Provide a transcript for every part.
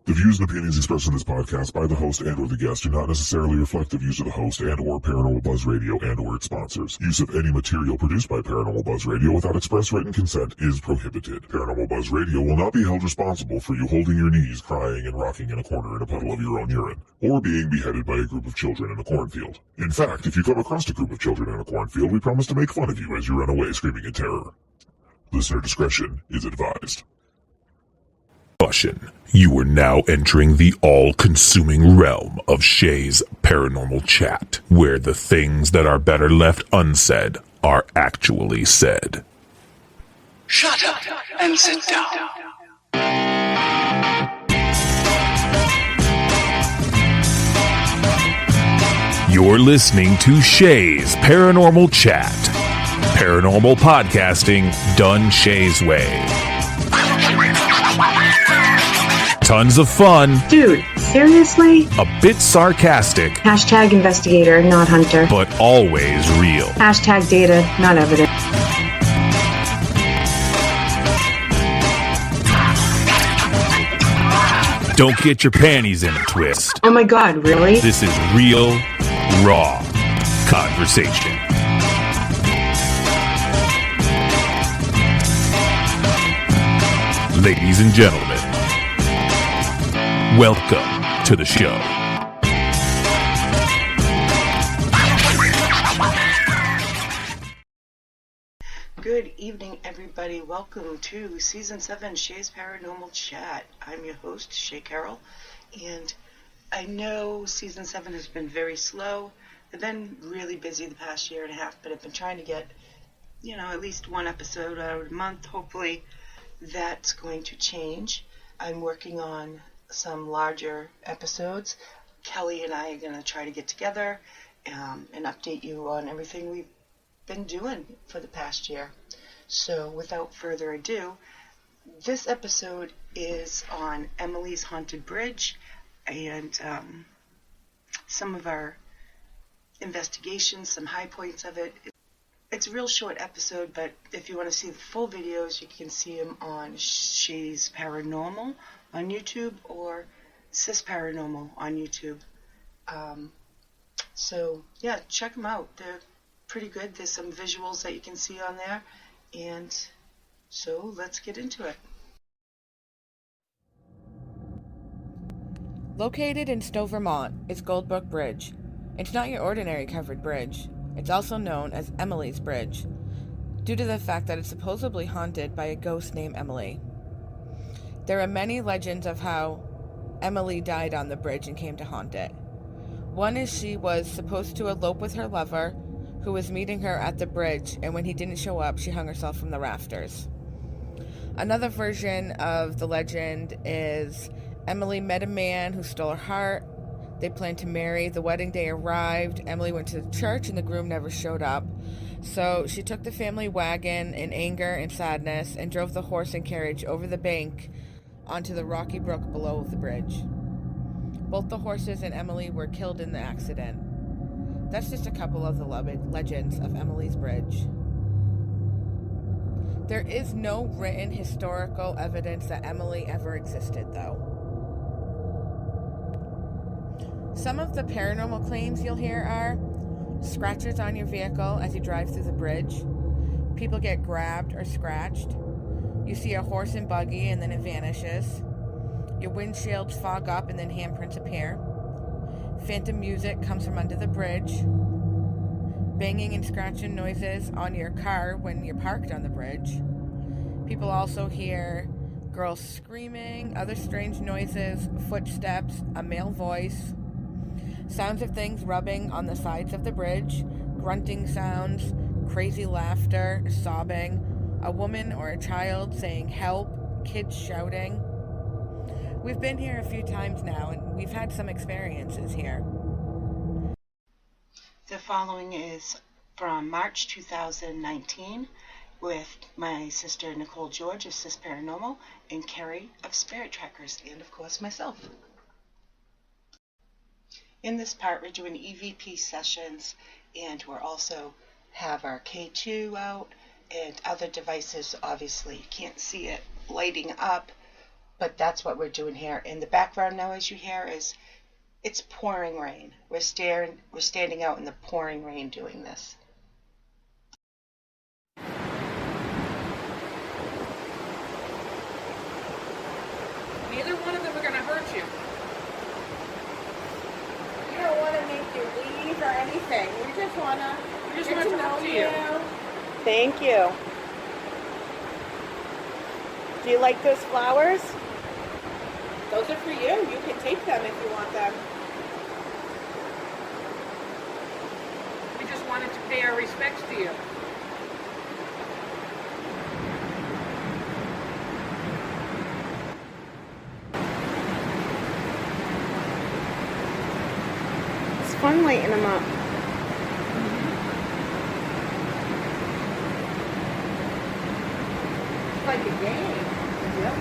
The views and opinions expressed in this podcast by the host and or the guest do not necessarily reflect the views of the host and or Paranormal Buzz Radio and or its sponsors. Use of any material produced by Paranormal Buzz Radio without express written consent is prohibited. Paranormal Buzz Radio will not be held responsible for you holding your knees, crying, and rocking in a corner in a puddle of your own urine, or being beheaded by a group of children in a cornfield. In fact, if you come across a group of children in a cornfield, we promise to make fun of you as you run away screaming in terror. Listener discretion is advised. You are now entering the all-consuming realm of Shay's Paranormal Chat, where the things that are better left unsaid are actually said. Shut up and sit down. You're listening to Shay's Paranormal Chat. Paranormal podcasting done Shay's way. Tons of fun. Dude, seriously? A bit sarcastic. Hashtag investigator, not hunter. But always real. Hashtag data, not evidence. Don't get your panties in a twist. Oh my god, really? This is real, raw conversation. Ladies and gentlemen, welcome to the show. Good evening, everybody. Welcome to Season 7, Shay's Paranormal Chat. I'm your host, Shay Carroll, and I know Season 7 has been very slow. I've been really busy the past year and a half, but I've been trying to get, at least one episode out a month. Hopefully that's going to change. I'm working on some larger episodes. Kelly and I are going to try to get together and update you on everything we've been doing for the past year. So without further ado, this episode is on Emily's Haunted Bridge and some of our investigations, some high points of it. It's a real short episode, but if you want to see the full videos, you can see them on Shay's Paranormal on YouTube or Sis Paranormal on YouTube. So yeah, check them out. They're pretty good. There's some visuals that you can see on there. And so let's get into it. Located in Stowe Vermont is Brook Bridge. It's not your ordinary covered bridge. It's also known as Emily's Bridge, due to the fact that it's supposedly haunted by a ghost named Emily. There are many legends of how Emily died on the bridge and came to haunt it. One is she was supposed to elope with her lover, who was meeting her at the bridge, and when he didn't show up, she hung herself from the rafters. Another version of the legend is Emily met a man who stole her heart. They planned to marry. The wedding day arrived. Emily went to the church and the groom never showed up. So she took the family wagon in anger and sadness and drove the horse and carriage over the bank onto the rocky brook below the bridge. Both the horses and Emily were killed in the accident. That's just a couple of the legends of Emily's Bridge. There is no written historical evidence that Emily ever existed, though. Some of the paranormal claims you'll hear are scratches on your vehicle as you drive through the bridge. People get grabbed or scratched. You see a horse and buggy and then it vanishes. Your windshields fog up and then handprints appear. Phantom music comes from under the bridge. Banging and scratching noises on your car when you're parked on the bridge. People also hear girls screaming, other strange noises, footsteps, a male voice. Sounds of things rubbing on the sides of the bridge, grunting sounds, crazy laughter, sobbing, a woman or a child saying help, kids shouting. We've been here a few times now and we've had some experiences here. The following is from March 2019. with my sister Nicole George of SLS Paranormal and Kerry of Spirit Trackers, and of course myself. In this part we're doing EVP sessions, and we're also have our K2 out and other devices. Obviously you can't see it lighting up, but that's what we're doing here. In the background noise you hear is it's pouring rain. We're standing out in the pouring rain doing this. Neither one of them are going to hurt you. We don't want to make you leave or anything. We just want to get to know you. Thank you. Do you like those flowers? Those are for you. You can take them if you want them. We just wanted to pay our respects to you. It's fun lighting them up. It's like a game. Yep.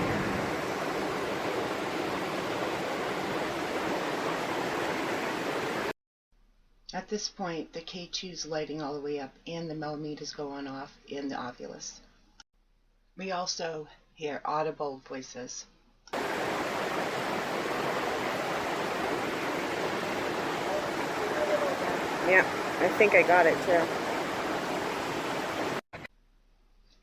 At this point, the K2 is lighting all the way up and the millimeters going off in the ovulus. We also hear audible voices. Yeah, I think I got it too.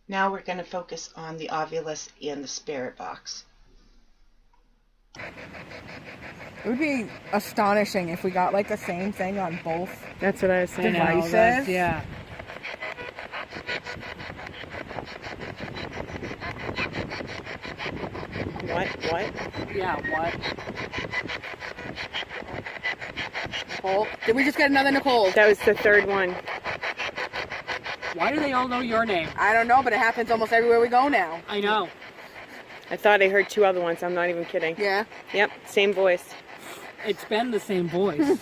Now we're going to focus on the ovulus and the spirit box. It would be astonishing if we got like the same thing on both That's what I was saying. devices. Yeah. What? Yeah, what? Nicole. Did we just get another Nicole? That was the third one. Why do they all know your name? I don't know, but it happens almost everywhere we go now. I know. I thought I heard two other ones. I'm not even kidding. Yeah. Yep, same voice. It's been the same voice.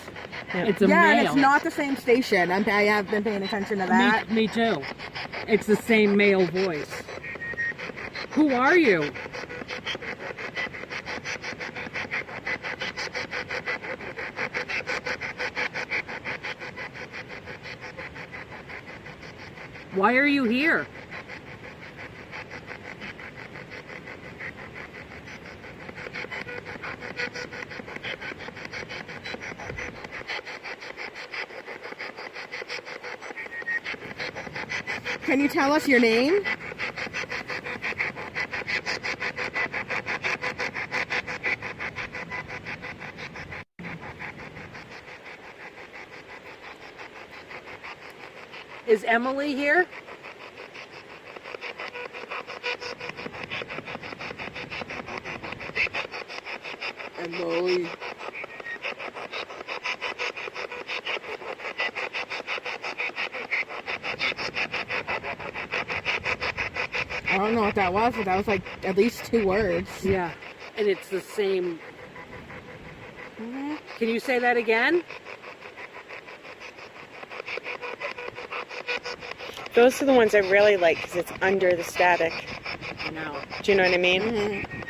It's a Yeah, male. and it's not the same station. I have been paying attention to that. Me too. It's the same male voice. Who are you? Why are you here? Can you tell us your name? Is Emily here? Emily. I don't know what that was, but that was like at least 2 words. Yeah. And it's the same. Can you say that again? Those are the ones I really like because it's under the static. No. Do you know what I mean? Mm-hmm.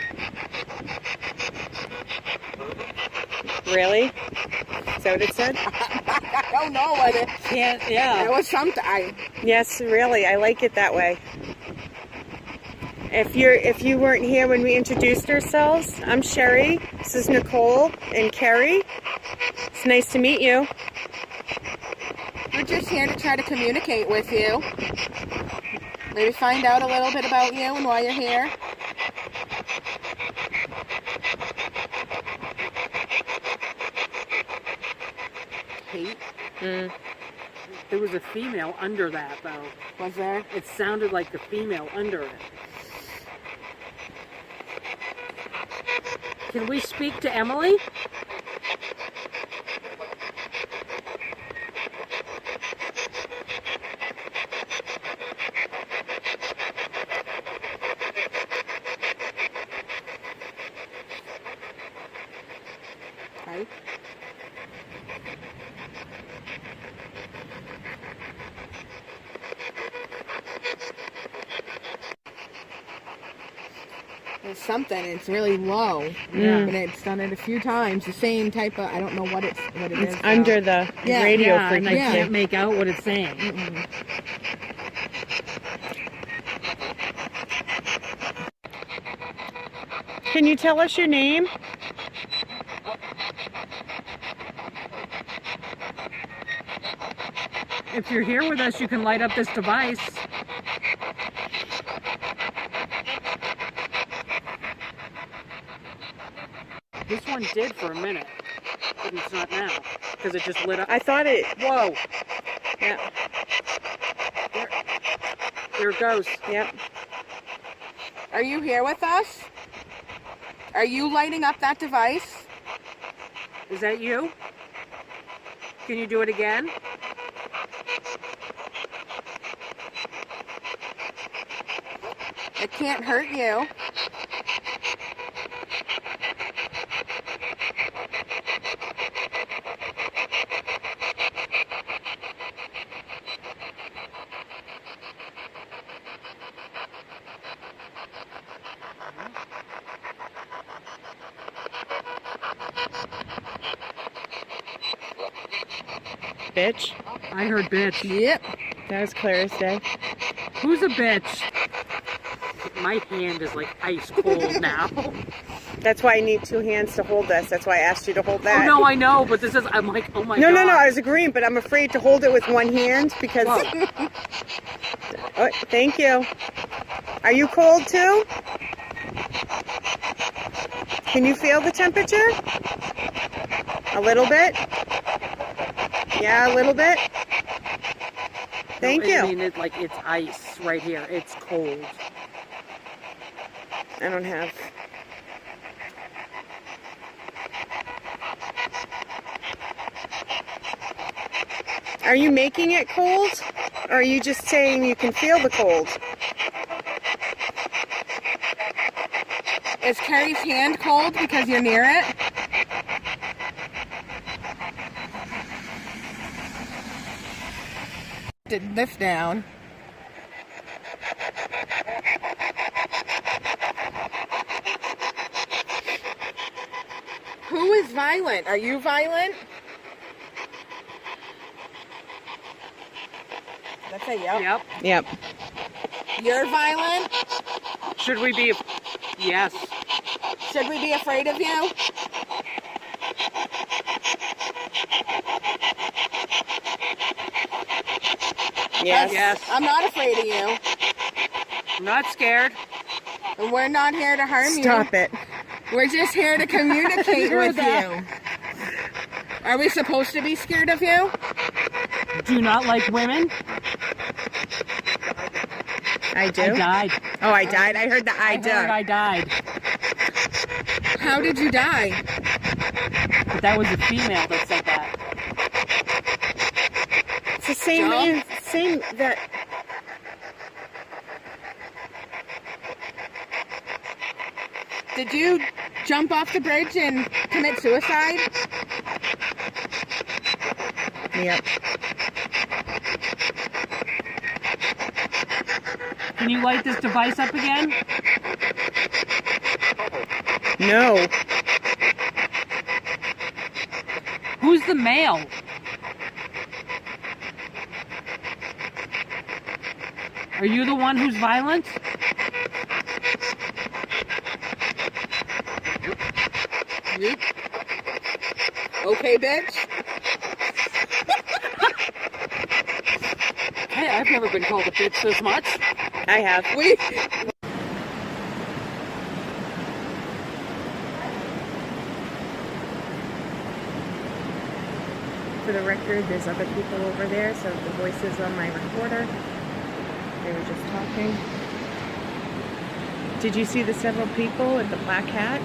Really? Is that what it said? I don't know what it Can't, It yeah. was something. Yes, really. I like it that way. If you weren't here when we introduced ourselves, I'm Sherry. This is Nicole and Kerry. It's nice to meet you. We're just here to try to communicate with you. Maybe find out a little bit about you and why you're here. Kate? Mm. There was a female under that, though. Was there? It sounded like the female under it. Can we speak to Emily? Right? There's something. It's really low. Yeah. And it's done it a few times. The same type of. I don't know what it is. It's under the radio and I frequency. can't make out what it's saying. Can you tell us your name? If you're here with us, you can light up this device. This one did for a minute, but it's not now, because it just lit up. I thought it... Whoa! Yeah. There it goes. Yep. Are you here with us? Are you lighting up that device? Is that you? Can you do it again? It can't hurt you. Bitch. I heard bitch. Yep. That was clear as day. Who's a bitch? My hand is like ice cold now. That's why I need two hands to hold this. That's why I asked you to hold Oh that. no, I know, but this is, I'm like, oh my No, god. no, no, I was agreeing, but I'm afraid to hold it with one hand because... Oh, thank you. Are you cold too? Can you feel the temperature? A little bit? Yeah, a little bit? Thank you. I mean, it's ice right here. It's cold. I don't have... Are you making it cold? Or are you just saying you can feel the cold? Is Kerry's hand cold because you're near it? Did this down. Who is violent? Are you violent? That's a yep. Yep. Yep. You're violent? Should we be? Yes. Should we be afraid of you? Yes. Yes. I'm not afraid of you. I'm not scared. And we're not here to harm you. Stop it. We're just here to communicate Hear with that? you. Are we supposed to be scared of you? Do you not like women? I do? I died. Oh, I died? I heard the I do. heard I died. How did you die? But that was a female that said that. It's the same, Joe? same that... Did you jump off the bridge and commit suicide? Yep. Can you light this device up again? No. Who's the male? Are you the one who's violent? Yep. Okay, bitch. Hey, I've never been called a bitch this much. I have. For the record, there's other people over there, so the voices on my recorder, they were just talking. Did you see the several people with the black hat?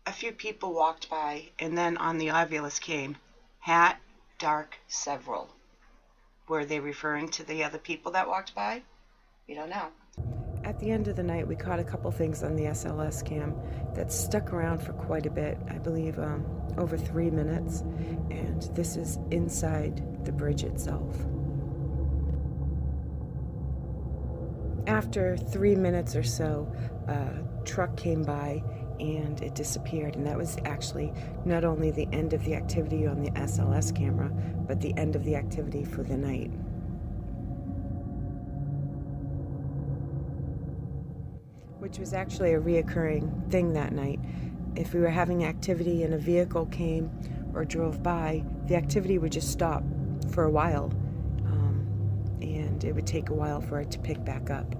A few people walked by, and then on the ovulus came hat, dark, several. Were they referring to the other people that walked by? We don't know. At the end of the night, we caught a couple things on the SLS Cam that stuck around for quite a bit, I believe over 3 minutes, and this is inside the bridge itself. After 3 minutes or so, a truck came by and it disappeared, and that was actually not only the end of the activity on the SLS camera, but the end of the activity for the night. Which was actually a reoccurring thing that night. If we were having activity and a vehicle came or drove by, the activity would just stop for a while, and it would take a while for it to pick back up.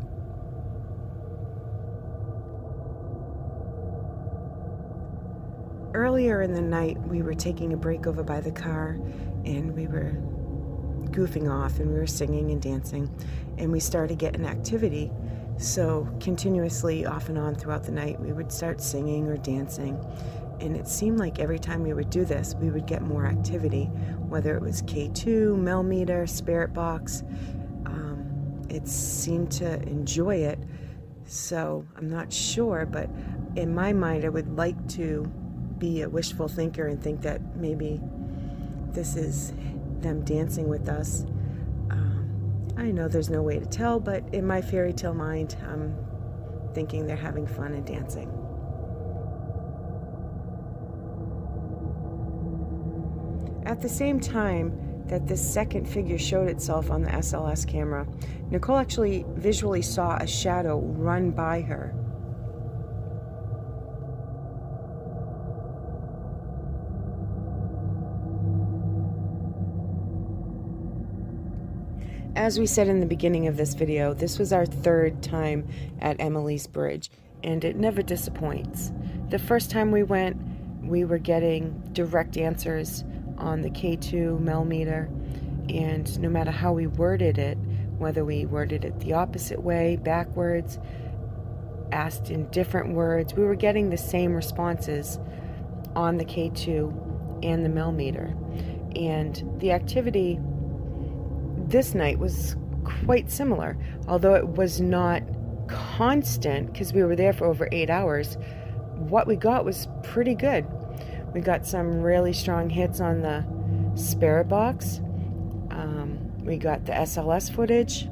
Earlier in the night, we were taking a break over by the car, and we were goofing off, and we were singing and dancing, and we started getting activity. So continuously, off and on throughout the night, we would start singing or dancing, and it seemed like every time we would do this, we would get more activity, whether it was K2, millimeter, spirit box. It seemed to enjoy it, so I'm not sure, but in my mind, I would like to be a wishful thinker and think that maybe this is them dancing with us. I know there's no way to tell, but in my fairy tale mind, I'm thinking they're having fun and dancing. At the same time that this second figure showed itself on the SLS camera, Nicole actually visually saw a shadow run by her. As we said in the beginning of this video, this was our third time at Emily's Bridge, and it never disappoints. The first time we went, we were getting direct answers on the K2 millimeter, and no matter how we worded it, whether we worded it the opposite way, backwards, asked in different words, we were getting the same responses on the K2 and the millimeter. And the activity this night was quite similar, although it was not constant because we were there for over 8 hours. What we got was pretty good. We got some really strong hits on the spirit box. We got the SLS footage.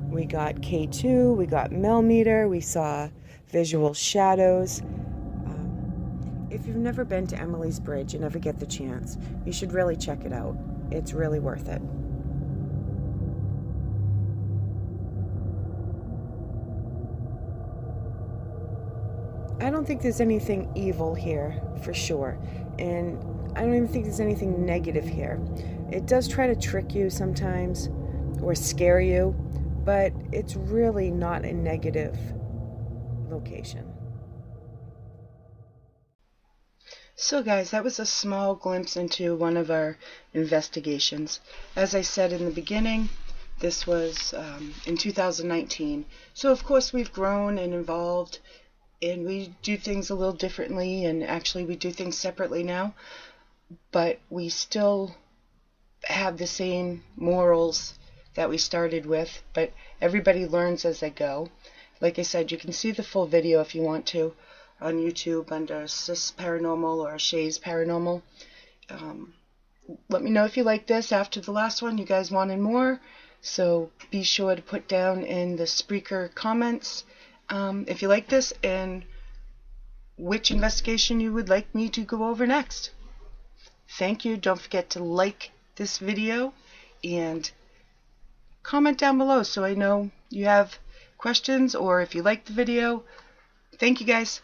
We got K2. We got millimeter. We saw visual shadows. If you've never been to Emily's Bridge and ever get the chance, you should really check it out. It's really worth it. I don't think there's anything evil here, for sure, and I don't even think there's anything negative here. It does try to trick you sometimes, or scare you, but it's really not a negative location. So guys, that was a small glimpse into one of our investigations. As I said in the beginning, this was in 2019. So of course we've grown and evolved, and we do things a little differently, and actually we do things separately now, but we still have the same morals that we started with, but everybody learns as they go. Like I said, you can see the full video if you want to on YouTube under Sis Paranormal or Shay's Paranormal. Let me know if you like this. After the last one, you guys wanted more, so be sure to put down in the Spreaker comments if you like this and which investigation you would like me to go over next. Thank you. Don't forget to like this video and comment down below so I know you have questions or if you like the video. Thank you guys.